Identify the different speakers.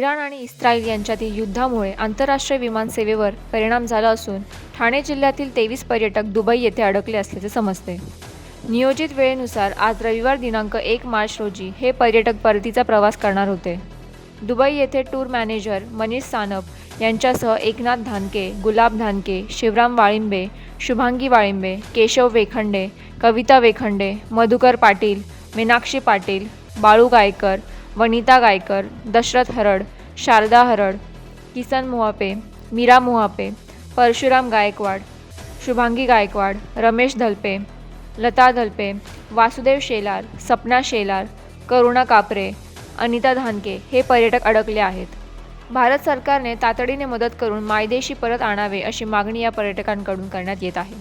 Speaker 1: Iran आणि Israel यांच्यातील युद्धामुळे आंतरराष्ट्रीय विमानसेवेवर परिणाम झाला असून ठाणे जिल्ह्यातील 23 पर्यटक दुबई येथे अडकले असल्याचे समजते. नियोजित वेळेनुसार आज रविवार दिनांक 1 मार्च रोजी हे पर्यटक परतीचा प्रवास करणार होते. दुबई येथे टूर मॅनेजर मनीष सानप यांच्यासह एकनाथ धानके, गुलाब धानके, शिवराम वाळिंबे, शुभांगी वाळिंबे, केशव वेखंडे, कविता वेखंडे, मधुकर पाटील, मीनाक्षी पाटील, बाळू गायकर, वनिता गायकर, दशरथ हरड, शारदा हरड, किसन मोहापे, मीरा मोहापे, परशुराम गायकवाड, शुभांगी गायकवाड, रमेश धलपे, लता धलपे, वासुदेव शेलार, सपना शेलार, करुणा कापरे, अनिता धानके हे पर्यटक अडकले आहेत. भारत सरकारने तातडीने मदत करून मायदेशी परत आणावे अशी मागणी या पर्यटकांकडून करण्यात येत आहे.